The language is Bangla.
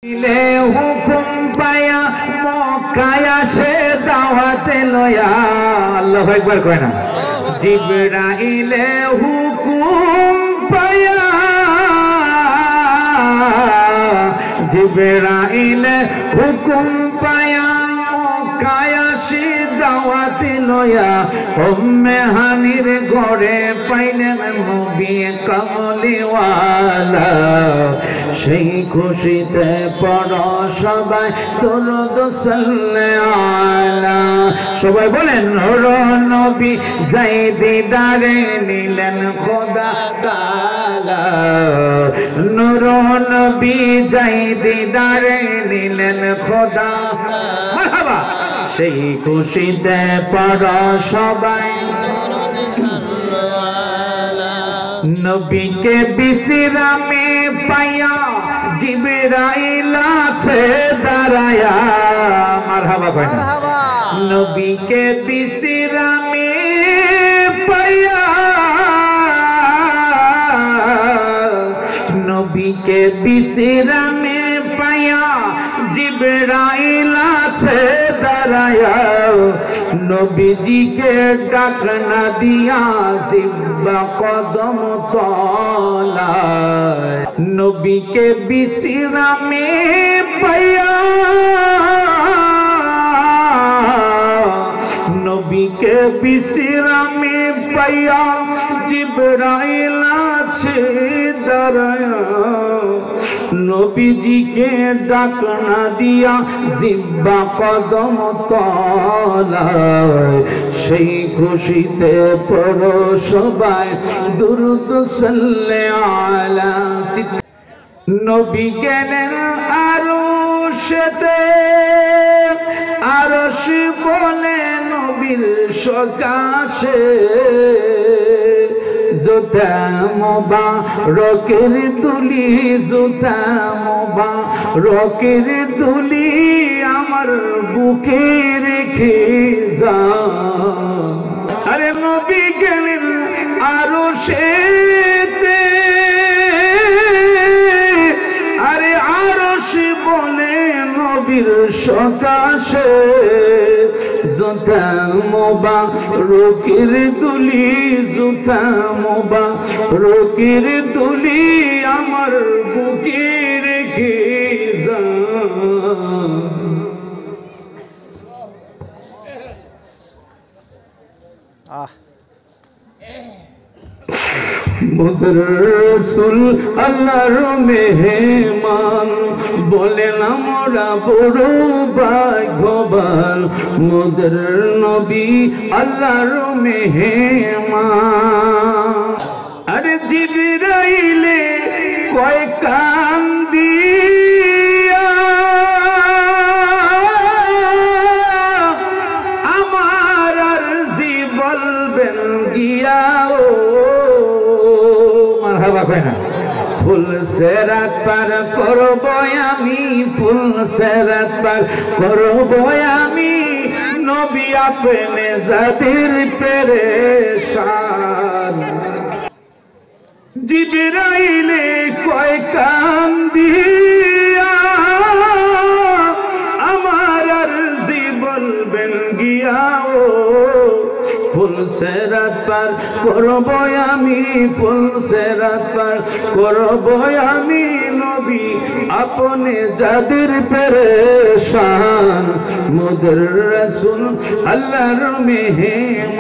হুকুম পায়া মক্কায় আসে দাওয়াতে লয়া আল্লাহু আকবার কয় না জিবরাইলে হুকুম পায়া জিবরাইলে হুকুম পায়া মক্কায় আসে দাওয়াতে লয়া উম্মে হানির ঘরে পাইলেন নবী কামলিওয়ালা সেই খুশিতে পড়ো সবাই দুরূদ সাল্লাল্লাহু সবাই বলেন নূর নবী যাই দিদারে নিলেন খোদা তাআলা নূর নবী যাই দিদারে নিলেন খোদা মারহাবা সেই খুশিতে পড়ো সবাই নবীকে বিশ্রামে পায়া জিবরাইল আছে দাঁড়ায়া মারহাবা কয় না নবীকে বিশ্রামে পায়া নবীকে বিশ্রামে পায়া জিবরাইল আছে দাঁড়ায়া নবীজিকে ডাক না দিয়া জিব্বা কদম তলায় নবীকে বিশ্রামে পায়া নবীকে বিশ্রামে পায়া জিবরাইল আছে দাঁড়ায়া নবীজিকে ডাক না দিয়া জিব্বা কদম তলায় সেই খুশিতে পড়ো সবাই দুরূদ সাল্লাল্লাহু নবী গেলেন আরশেতে আরশ বলে নবীর সকাশে জুতা মোবারকের তুলি জুতা মোবারকের তুলি আমার বুকে রেখে যা আরে নবী গেলেন আরশেতে আরে আরশ বলে নবীর সকাশে জুতা মোবারকের তুলি জুতা মোবারকের তুলি আমার বুকে রেখে যা মুদের রাসূল আল্লাহর মেহমান বলেন আমরা বড় ভাগ্যবান মুদের নবী আল্লাহর মেহমান আরে জিবরাইলে কয় কান দিয়া আমার আরজি বলবেন গিয়া মারহাবা কয় না ফুল সিরাত পার করব আমি ফুল সিরাত পার করব আমি নবী আপনে জাতির পেরেশান জিবরাইলে কয় কান দিয়া আমার আরজি বলবেন গিয়া ফুল সিরাত পার করব আমি ফুল সিরাত পার করব আমি নবী আপনি যাদের পেরেশান মুদের রাসূল আল্লাহর মেহমান।